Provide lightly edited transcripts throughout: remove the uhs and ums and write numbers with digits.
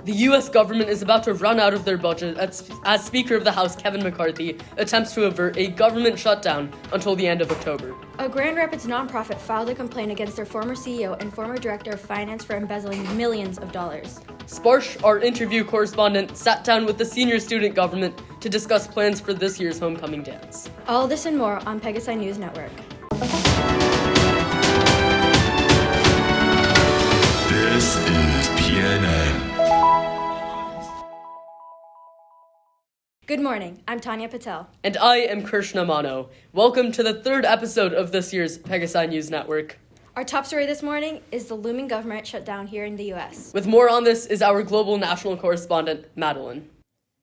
The U.S. government is about to run out of their budget as Speaker of the House Kevin McCarthy attempts to avert a government shutdown until the end of October. A Grand Rapids nonprofit filed a complaint against their former CEO and former director of finance for embezzling millions of dollars. Sparsh, our interview correspondent, sat down with the senior student government to discuss plans for this year's homecoming dance. All this and more on Pegasi News Network. This is PNN. Good morning, I'm Tanya Patel. And I am Krishna Mano. Welcome to the third episode of this year's Pegasi News Network. Our top story this morning is the looming government shutdown here in the U.S. With more on this is our global national correspondent, Madeline.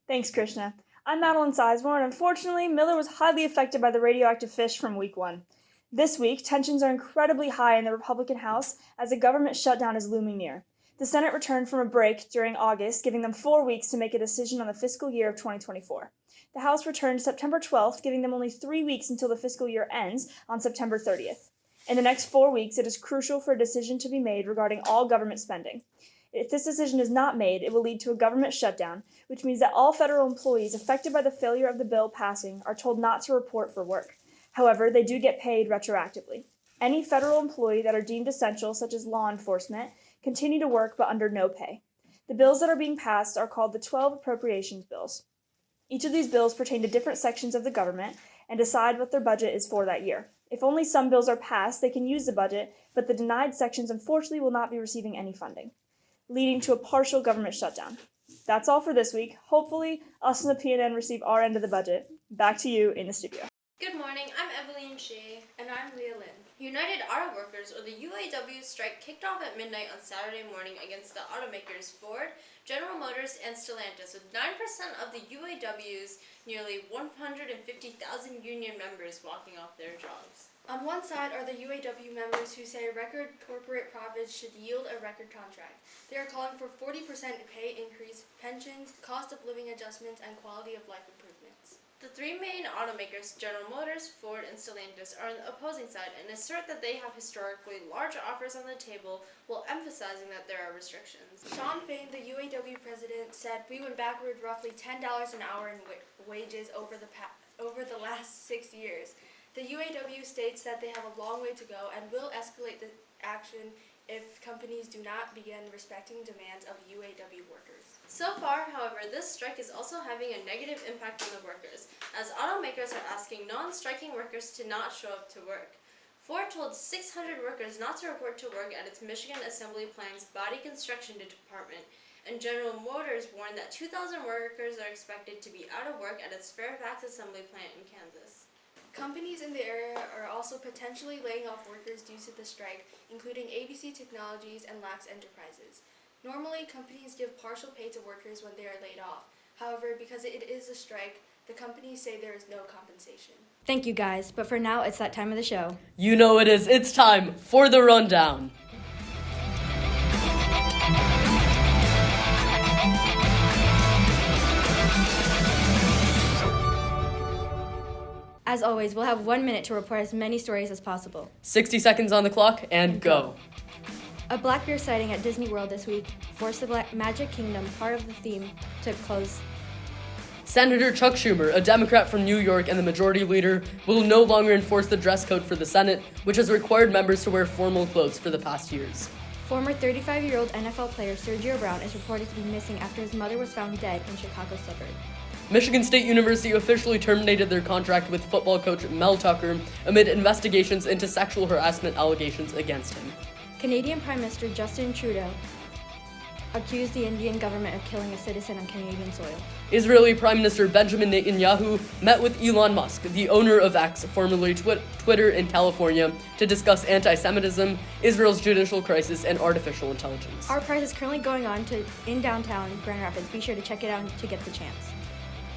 Thanks, Krishna. I'm Madeline Sizemore, and unfortunately, Miller was highly affected by the radioactive fish from week one. This week, tensions are incredibly high in the Republican House as a government shutdown is looming near. The Senate returned from a break during August, giving them 4 weeks to make a decision on the fiscal year of 2024. The House returned September 12th, giving them only 3 weeks until the fiscal year ends on September 30th. In the next 4 weeks, it is crucial for a decision to be made regarding all government spending. If this decision is not made, it will lead to a government shutdown, which means that all federal employees affected by the failure of the bill passing are told not to report for work. However, they do get paid retroactively. Any federal employee that are deemed essential, such as law enforcement, continue to work but under no pay. The bills that are being passed are called the 12 appropriations bills. Each of these bills pertain to different sections of the government and decide what their budget is for that year. If only some bills are passed, they can use the budget, but the denied sections unfortunately will not be receiving any funding, leading to a partial government shutdown. That's all for this week. Hopefully, us and the PNN receive our end of the budget. Back to you in the studio. Good morning, I'm Evelyn Shea. And I'm Lia Lynn. United Auto Workers, or the UAW strike, kicked off at midnight on Saturday morning against the automakers Ford, General Motors, and Stellantis, with 9% of the UAW's nearly 150,000 union members walking off their jobs. On one side are the UAW members who say record corporate profits should yield a record contract. They are calling for 40% pay increase, pensions, cost of living adjustments, and quality of life improvements. The three main automakers, General Motors, Ford, and Stellantis, are on the opposing side and assert that they have historically large offers on the table while emphasizing that there are restrictions. Sean Fain, the UAW president, said, "We went backward roughly $10 an hour in wages over the last 6 years. The UAW states that they have a long way to go and will escalate the action if companies do not begin respecting demands of UAW workers." So far, however, this strike is also having a negative impact on the workers, as automakers are asking non-striking workers to not show up to work. Ford told 600 workers not to report to work at its Michigan Assembly Plant's body construction department, and General Motors warned that 2,000 workers are expected to be out of work at its Fairfax Assembly Plant in Kansas. Companies in the area are also potentially laying off workers due to the strike, including ABC Technologies and Lax Enterprises. Normally, companies give partial pay to workers when they are laid off. However, because it is a strike, the companies say there is no compensation. Thank you guys, but for now, it's that time of the show. You know it is. It's time for the rundown. As always, we'll have 1 minute to report as many stories as possible. 60 seconds on the clock and go. A black bear sighting at Disney World this week forced the Magic Kingdom, part of the theme, to close. Senator Chuck Schumer, a Democrat from New York and the majority leader, will no longer enforce the dress code for the Senate, which has required members to wear formal clothes for the past years. Former 35-year-old NFL player Sergio Brown is reported to be missing after his mother was found dead in Chicago suburb. Michigan State University officially terminated their contract with football coach Mel Tucker amid investigations into sexual harassment allegations against him. Canadian Prime Minister Justin Trudeau accused the Indian government of killing a citizen on Canadian soil. Israeli Prime Minister Benjamin Netanyahu met with Elon Musk, the owner of X, formerly Twitter, in California, to discuss anti-Semitism, Israel's judicial crisis, and artificial intelligence. Our prize is currently going on in downtown Grand Rapids. Be sure to check it out to get the chance.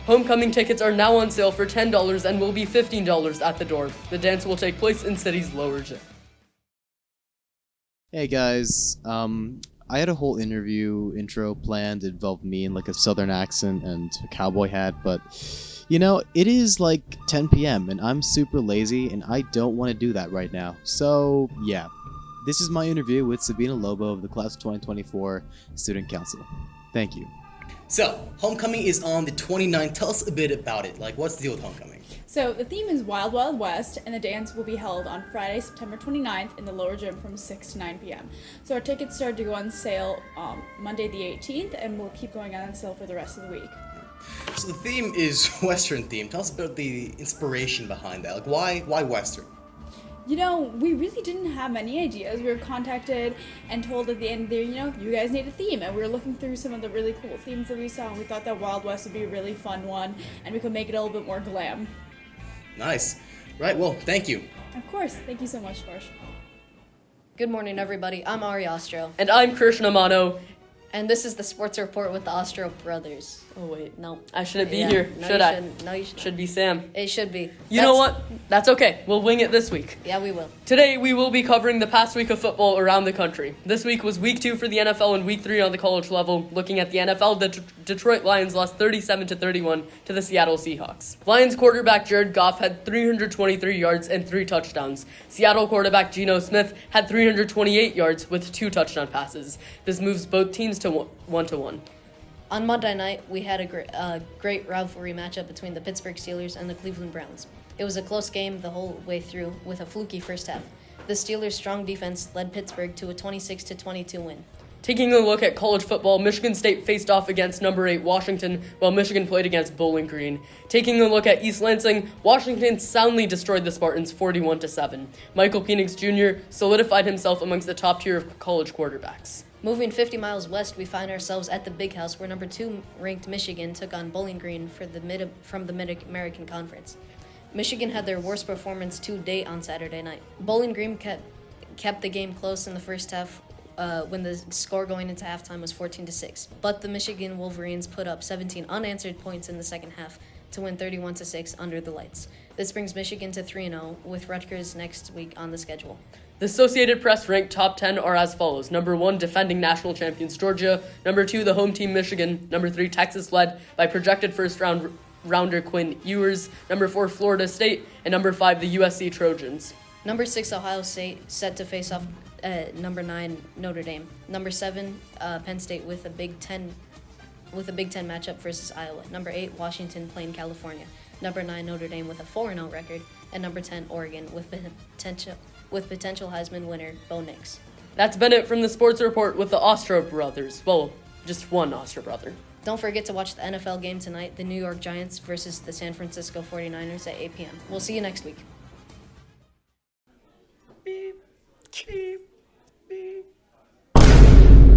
Homecoming tickets are now on sale for $10 and will be $15 at the door. The dance will take place in city's lower gym. Hey guys, I had a whole intro planned. It involved me in like a southern accent and a cowboy hat, but you know, it is like 10 p.m. and I'm super lazy and I don't want to do that right now. So yeah, this is my interview with Sabina Lobo of the Class of 2024 Student Council. Thank you. So, homecoming is on the 29th. Tell us a bit about it. Like, what's the deal with homecoming? So the theme is Wild Wild West, and the dance will be held on Friday, September 29th in the lower gym from 6 to 9 p.m. So our tickets start to go on sale Monday the 18th, and we'll keep going on sale for the rest of the week. So the theme is Western theme. Tell us about the inspiration behind that. Like, why Western? You know, we really didn't have any ideas. We were contacted and told at the end there, you guys need a theme. And we were looking through some of the really cool themes that we saw, and we thought that Wild West would be a really fun one, and we could make it a little bit more glam. Nice. Right, well, thank you. Of course. Thank you so much, Farsh. Good morning, everybody. I'm Ari Ostro, And I'm Krishna Mano. and this is the sports report with the Ostro brothers. Oh wait, no, I shouldn't be Yeah, here. no, Should you I? shouldn't. No, you shouldn't. Should be Sam. It should be. You know what? That's okay. We'll wing it this week. Yeah, we will. Today, we will be covering the past week of football around the country. This week was week 2 for the NFL and week 3 on the college level. Looking at the NFL, the Detroit Lions lost 37-31 to the Seattle Seahawks. Lions quarterback Jared Goff had 323 yards and 3 touchdowns. Seattle quarterback Geno Smith had 328 yards with 2 touchdown passes. This moves both teams to 1-1. On Monday night, we had a great rivalry matchup between the Pittsburgh Steelers and the Cleveland Browns. It was a close game the whole way through, with a fluky first half. The Steelers' strong defense led Pittsburgh to a 26-22 win. Taking a look at college football, Michigan State faced off against number 8 Washington, while Michigan played against Bowling Green. Taking a look at East Lansing, Washington soundly destroyed the Spartans 41-7. Michael Penix Jr. solidified himself amongst the top tier of college quarterbacks. Moving 50 miles west, we find ourselves at the Big House, where number 2 ranked Michigan took on Bowling Green from the Mid-American Conference. Michigan had their worst performance to date on Saturday night. Bowling Green kept the game close in the first half, when the score going into halftime was 14-6. But the Michigan Wolverines put up 17 unanswered points in the second half to win 31-6 under the lights. This brings Michigan to 3-0, with Rutgers next week on the schedule. The Associated Press ranked top 10 are as follows. Number 1, defending national champions Georgia. Number 2, the home team Michigan. Number 3, Texas, led by projected first-rounder Quinn Ewers. Number 4, Florida State. And number 5, the USC Trojans. Number 6, Ohio State, set to face off number 9, Notre Dame. Number 7, Penn State with a Big Ten matchup versus Iowa. Number 8, Washington playing California. Number 9, Notre Dame with a 4-0 record. And number 10, Oregon with potential Heisman winner Bo Nix. That's been it from the Sports Report with the Ostro brothers. Well, just one Ostro brother. Don't forget to watch the NFL game tonight, the New York Giants versus the San Francisco 49ers at 8 p.m. We'll see you next week.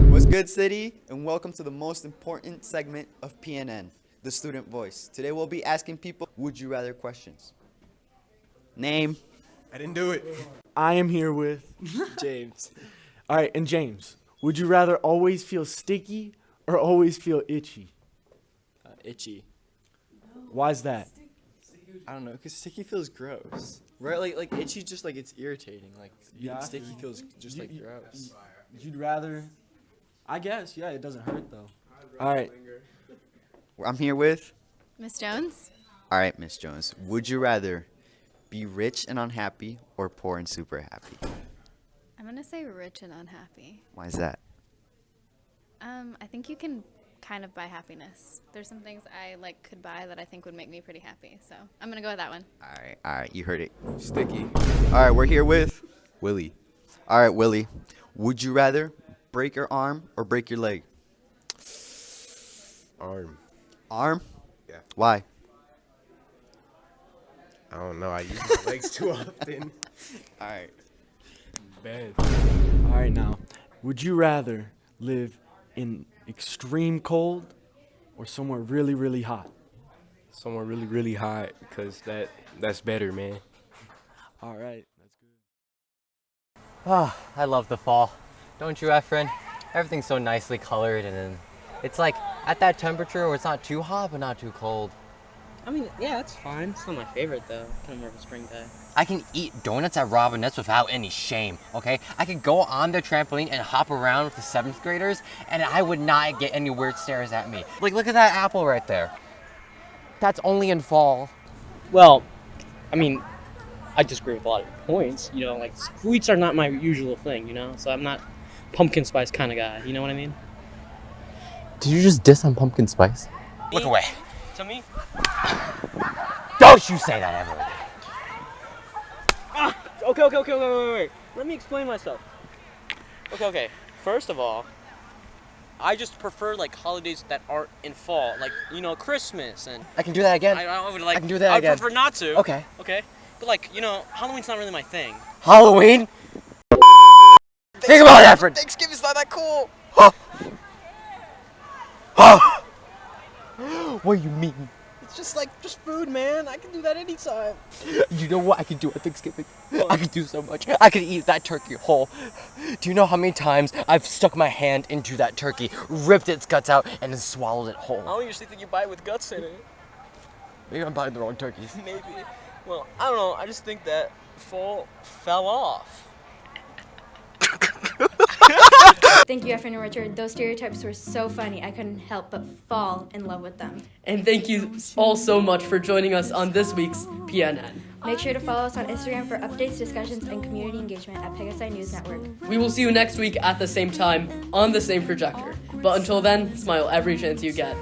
What's good, City? And welcome to the most important segment of PNN, the student voice. Today we'll be asking people would you rather questions. Name. I didn't do it. I am here with James. All right, and James, would you rather always feel sticky or always feel itchy? Itchy. Why's that? I don't know, because sticky feels gross. Right? Like itchy, just like it's irritating. Like sticky feels just like gross. You'd rather, I guess, yeah, it doesn't hurt though. All right. I'm here with Miss Jones. All right, Miss Jones. Would you rather be rich and unhappy or poor and super happy? I'm gonna say rich and unhappy. Why is that? I think you can kind of buy happiness. There's some things I could buy that I think would make me pretty happy. So I'm gonna go with that one. All right, you heard it. Sticky. All right, we're here with Willie. All right, Willie. Would you rather break your arm or break your leg? Arm. Arm? Yeah. Why? I don't know. I use my legs too often. All right. Bad. All right, now, would you rather live in extreme cold or somewhere really, really hot? Somewhere really, really hot, because that's better, man. All right. That's good. Oh, I love the fall. Don't you, Efren? Everything's so nicely colored, and then it's like at that temperature where it's not too hot but not too cold. I mean, yeah, it's fine. It's not my favorite, though. Kind of more of a spring day. I can eat donuts at Robinette's without any shame, okay? I could go on the trampoline and hop around with the 7th graders, and I would not get any weird stares at me. Like, look at that apple right there. That's only in fall. Well, I mean, I disagree with a lot of your points. You know, like, sweets are not my usual thing, you know? So I'm not pumpkin spice kind of guy, you know what I mean? Did you just diss on pumpkin spice? Look away. To me? Don't you say that ever again. Okay, wait. Let me explain myself. Okay. First of all, I just prefer like holidays that aren't in fall, like Christmas and. I can do that again. I would like. I can do that I would again. prefer not to. Okay. Okay. But like Halloween's not really my thing. Halloween? Think about that, friend. Thanksgiving's not that cool. What do you mean? It's just food, man. I can do that anytime. You know what I can do at Thanksgiving? I can do so much. I can eat that turkey whole. Do you know how many times I've stuck my hand into that turkey, ripped its guts out, and then swallowed it whole? I don't usually think you buy it with guts in it. Maybe I'm buying the wrong turkeys. Maybe. Well, I don't know. I just think that fall fell off. Thank you, Efren and Richard. Those stereotypes were so funny, I couldn't help but fall in love with them. And thank you all so much for joining us on this week's PNN. Make sure to follow us on Instagram for updates, discussions, and community engagement at Pegasi News Network. We will see you next week at the same time on the same projector. But until then, smile every chance you get.